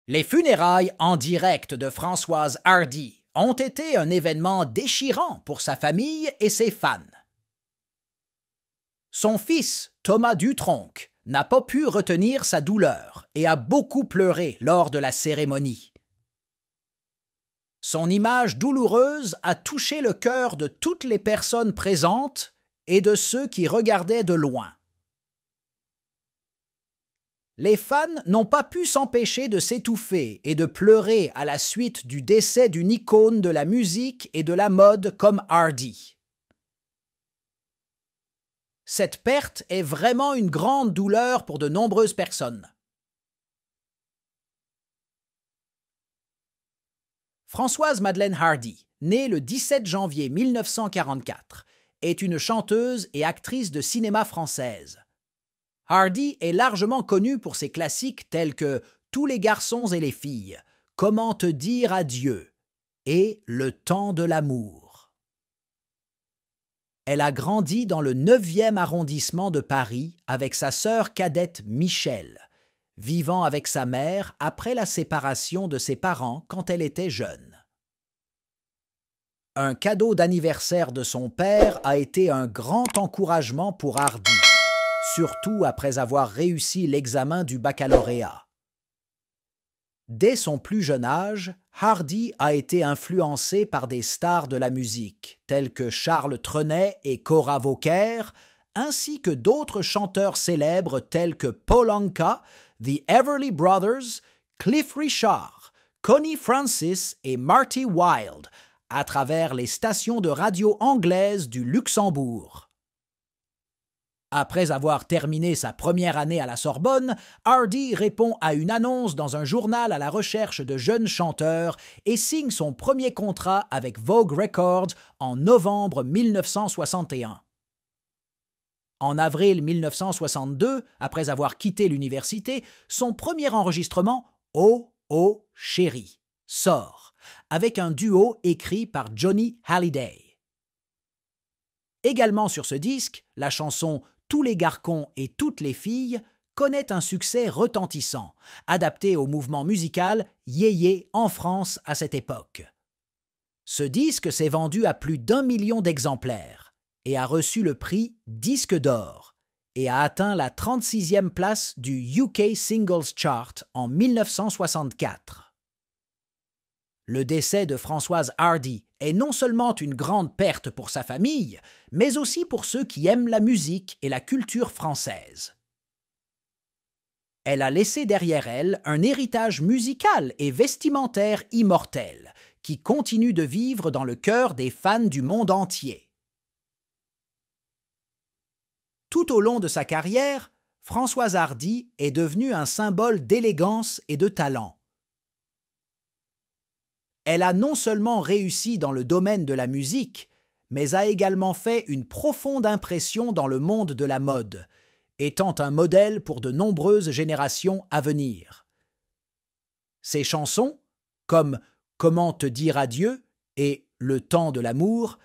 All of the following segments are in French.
Les funérailles en direct de Françoise Hardy ont été un événement déchirant pour sa famille et ses fans. Son fils, Thomas Dutronc, n'a pas pu retenir sa douleur et a beaucoup pleuré lors de la cérémonie. Son image douloureuse a touché le cœur de toutes les personnes présentes et de ceux qui regardaient de loin. Les fans n'ont pas pu s'empêcher de s'étouffer et de pleurer à la suite du décès d'une icône de la musique et de la mode comme Hardy. Cette perte est vraiment une grande douleur pour de nombreuses personnes. Françoise Madeleine Hardy, née le 17 janvier 1944, est une chanteuse et actrice de cinéma française. Hardy est largement connue pour ses classiques tels que Tous les garçons et les filles, Comment te dire adieu et Le temps de l'amour. Elle a grandi dans le 9e arrondissement de Paris avec sa sœur cadette Michèle, vivant avec sa mère après la séparation de ses parents quand elle était jeune. Un cadeau d'anniversaire de son père a été un grand encouragement pour Hardy, surtout après avoir réussi l'examen du baccalauréat. Dès son plus jeune âge, Hardy a été influencé par des stars de la musique, tels que Charles Trenet et Cora Vauquer, ainsi que d'autres chanteurs célèbres tels que Paul Anka, The Everly Brothers, Cliff Richard, Connie Francis et Marty Wilde, à travers les stations de radio anglaises du Luxembourg. Après avoir terminé sa première année à la Sorbonne, Hardy répond à une annonce dans un journal à la recherche de jeunes chanteurs et signe son premier contrat avec Vogue Records en novembre 1961. En avril 1962, après avoir quitté l'université, son premier enregistrement, Oh, oh, chérie, sort, avec un duo écrit par Johnny Hallyday. Également sur ce disque, la chanson Tous les garçons et toutes les filles connaît un succès retentissant, adapté au mouvement musical yéyé en France à cette époque. Ce disque s'est vendu à plus d'1 million d'exemplaires et a reçu le prix Disque d'or et a atteint la 36e place du UK Singles Chart en 1964. Le décès de Françoise Hardy est non seulement une grande perte pour sa famille, mais aussi pour ceux qui aiment la musique et la culture française. Elle a laissé derrière elle un héritage musical et vestimentaire immortel, qui continue de vivre dans le cœur des fans du monde entier. Tout au long de sa carrière, Françoise Hardy est devenue un symbole d'élégance et de talent. Elle a non seulement réussi dans le domaine de la musique, mais a également fait une profonde impression dans le monde de la mode, étant un modèle pour de nombreuses générations à venir. Ses chansons, comme Comment te dire adieu et Le temps de l'amour,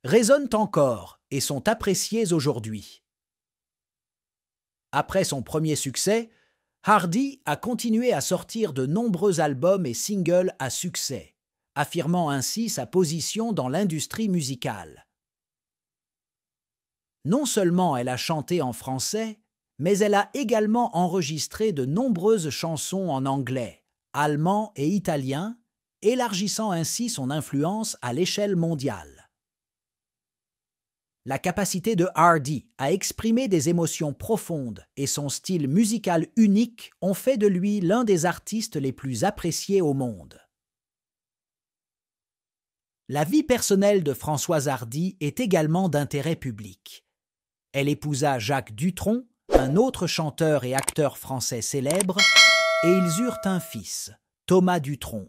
résonnent encore et sont appréciées aujourd'hui. Après son premier succès, Hardy a continué à sortir de nombreux albums et singles à succès, affirmant ainsi sa position dans l'industrie musicale. Non seulement elle a chanté en français, mais elle a également enregistré de nombreuses chansons en anglais, allemand et italien, élargissant ainsi son influence à l'échelle mondiale. La capacité de Hardy à exprimer des émotions profondes et son style musical unique ont fait de lui l'un des artistes les plus appréciés au monde. La vie personnelle de Françoise Hardy est également d'intérêt public. Elle épousa Jacques Dutronc, un autre chanteur et acteur français célèbre, et ils eurent un fils, Thomas Dutronc,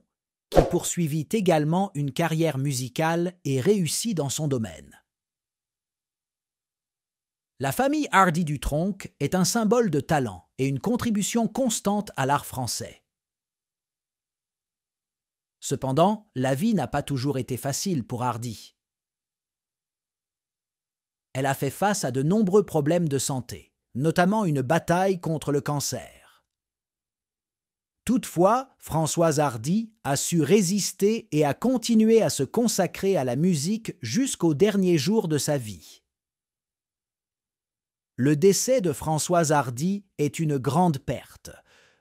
qui poursuivit également une carrière musicale et réussit dans son domaine. La famille Hardy-Dutronc est un symbole de talent et une contribution constante à l'art français. Cependant, la vie n'a pas toujours été facile pour Hardy. Elle a fait face à de nombreux problèmes de santé, notamment une bataille contre le cancer. Toutefois, Françoise Hardy a su résister et a continué à se consacrer à la musique jusqu'aux derniers jours de sa vie. Le décès de Françoise Hardy est une grande perte,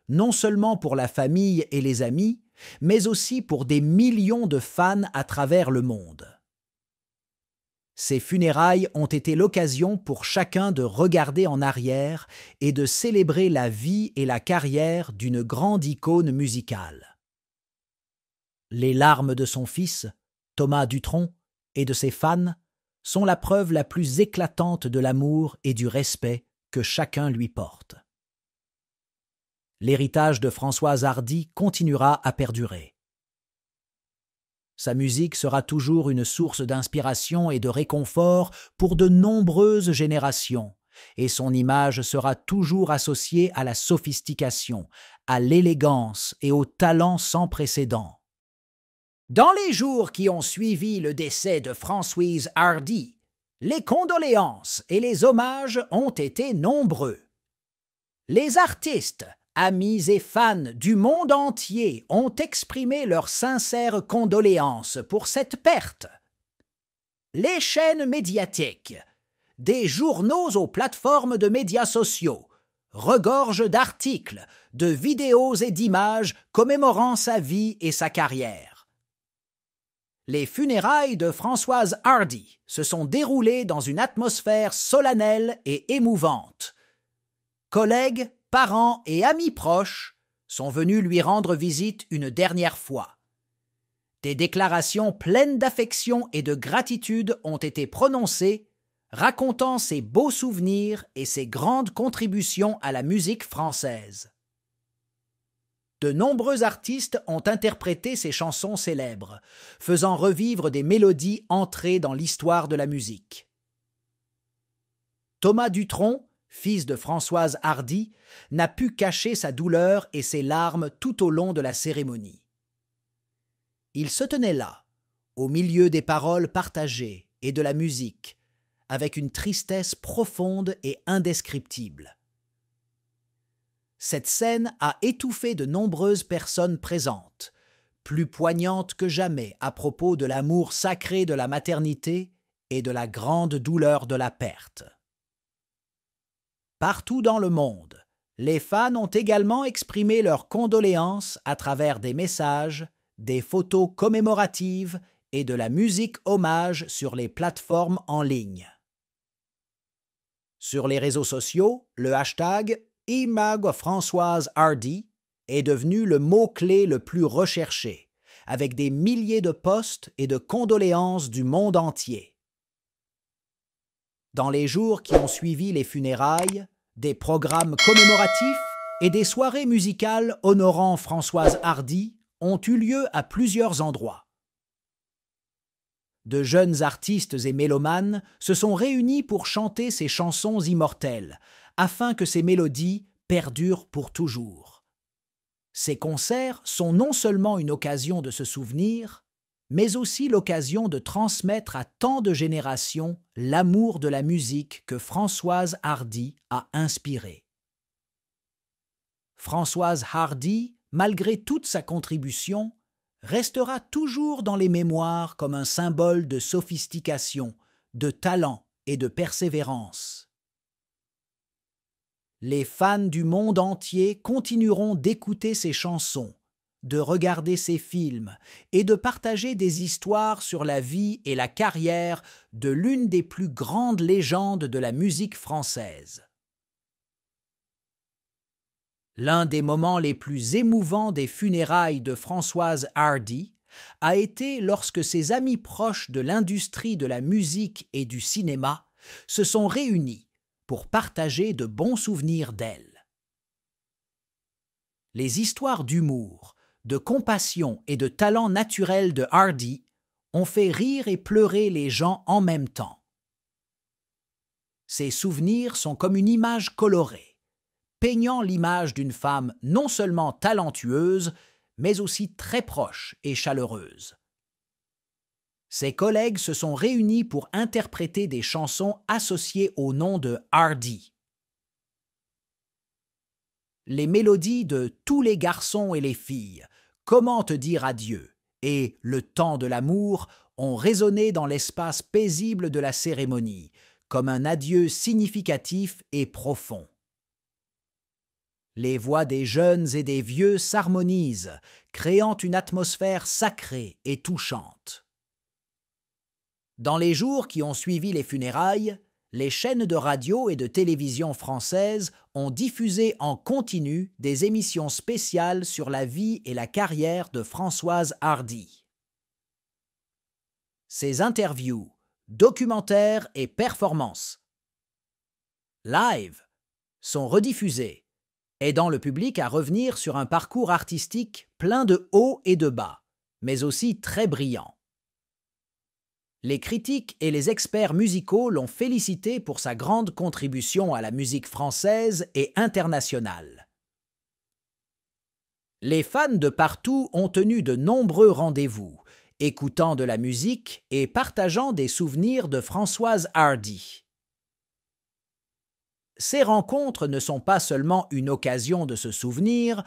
non seulement pour la famille et les amis, mais aussi pour des millions de fans à travers le monde. Ces funérailles ont été l'occasion pour chacun de regarder en arrière et de célébrer la vie et la carrière d'une grande icône musicale. Les larmes de son fils, Thomas Dutronc, et de ses fans sont la preuve la plus éclatante de l'amour et du respect que chacun lui porte. L'héritage de Françoise Hardy continuera à perdurer. Sa musique sera toujours une source d'inspiration et de réconfort pour de nombreuses générations, et son image sera toujours associée à la sophistication, à l'élégance et au talent sans précédent. Dans les jours qui ont suivi le décès de Françoise Hardy, les condoléances et les hommages ont été nombreux. Les artistes, amis et fans du monde entier ont exprimé leurs sincères condoléances pour cette perte. Les chaînes médiatiques, des journaux aux plateformes de médias sociaux, regorgent d'articles, de vidéos et d'images commémorant sa vie et sa carrière. Les funérailles de Françoise Hardy se sont déroulées dans une atmosphère solennelle et émouvante. Collègues, parents et amis proches sont venus lui rendre visite une dernière fois. Des déclarations pleines d'affection et de gratitude ont été prononcées, racontant ses beaux souvenirs et ses grandes contributions à la musique française. De nombreux artistes ont interprété ces chansons célèbres, faisant revivre des mélodies entrées dans l'histoire de la musique. Thomas Dutronc, fils de Françoise Hardy, n'a pu cacher sa douleur et ses larmes tout au long de la cérémonie. Il se tenait là, au milieu des paroles partagées et de la musique, avec une tristesse profonde et indescriptible. Cette scène a étouffé de nombreuses personnes présentes, plus poignante que jamais à propos de l'amour sacré de la maternité et de la grande douleur de la perte. Partout dans le monde, les fans ont également exprimé leurs condoléances à travers des messages, des photos commémoratives et de la musique hommage sur les plateformes en ligne. Sur les réseaux sociaux, le hashtag #ImagFrançoiseHardy est devenu le mot-clé le plus recherché, avec des milliers de posts et de condoléances du monde entier. Dans les jours qui ont suivi les funérailles, des programmes commémoratifs et des soirées musicales honorant Françoise Hardy ont eu lieu à plusieurs endroits. De jeunes artistes et mélomanes se sont réunis pour chanter ces chansons immortelles, afin que ces mélodies perdurent pour toujours. Ces concerts sont non seulement une occasion de se souvenir, mais aussi l'occasion de transmettre à tant de générations l'amour de la musique que Françoise Hardy a inspiré. Françoise Hardy, malgré toute sa contribution, restera toujours dans les mémoires comme un symbole de sophistication, de talent et de persévérance. Les fans du monde entier continueront d'écouter ses chansons, de regarder ses films et de partager des histoires sur la vie et la carrière de l'une des plus grandes légendes de la musique française. L'un des moments les plus émouvants des funérailles de Françoise Hardy a été lorsque ses amis proches de l'industrie de la musique et du cinéma se sont réunis pour partager de bons souvenirs d'elle. Les histoires d'humour, de compassion et de talent naturel de Hardy ont fait rire et pleurer les gens en même temps. Ces souvenirs sont comme une image colorée, peignant l'image d'une femme non seulement talentueuse, mais aussi très proche et chaleureuse. Ses collègues se sont réunis pour interpréter des chansons associées au nom de Hardy. les mélodies de Tous les garçons et les filles, Comment te dire adieu et Le temps de l'amour ont résonné dans l'espace paisible de la cérémonie, comme un adieu significatif et profond. Les voix des jeunes et des vieux s'harmonisent, créant une atmosphère sacrée et touchante. Dans les jours qui ont suivi les funérailles, les chaînes de radio et de télévision françaises ont diffusé en continu des émissions spéciales sur la vie et la carrière de Françoise Hardy. Ses interviews, documentaires et performances live sont rediffusées, aidant le public à revenir sur un parcours artistique plein de hauts et de bas, mais aussi très brillant. Les critiques et les experts musicaux l'ont félicité pour sa grande contribution à la musique française et internationale. Les fans de partout ont tenu de nombreux rendez-vous, écoutant de la musique et partageant des souvenirs de Françoise Hardy. Ces rencontres ne sont pas seulement une occasion de se souvenir,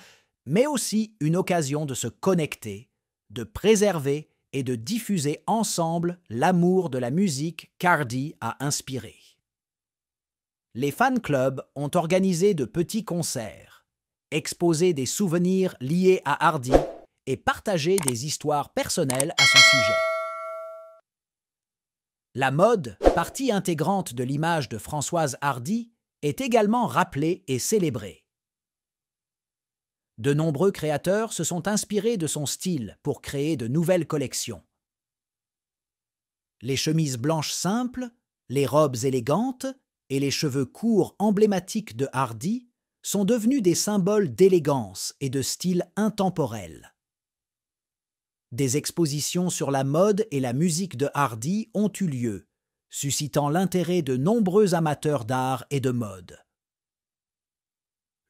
mais aussi une occasion de se connecter, de préserver et de diffuser ensemble l'amour de la musique qu'Hardy a inspirée. Les fan clubs ont organisé de petits concerts, exposé des souvenirs liés à Hardy et partagé des histoires personnelles à son sujet. La mode, partie intégrante de l'image de Françoise Hardy, est également rappelée et célébrée. De nombreux créateurs se sont inspirés de son style pour créer de nouvelles collections. Les chemises blanches simples, les robes élégantes et les cheveux courts emblématiques de Hardy sont devenus des symboles d'élégance et de style intemporel. Des expositions sur la mode et la musique de Hardy ont eu lieu, suscitant l'intérêt de nombreux amateurs d'art et de mode.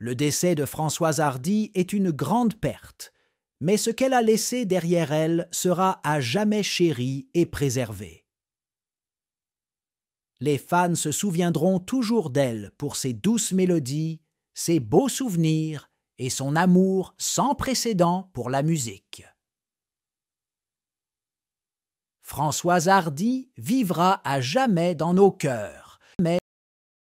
Le décès de Françoise Hardy est une grande perte, mais ce qu'elle a laissé derrière elle sera à jamais chéri et préservé. Les fans se souviendront toujours d'elle pour ses douces mélodies, ses beaux souvenirs et son amour sans précédent pour la musique. Françoise Hardy vivra à jamais dans nos cœurs.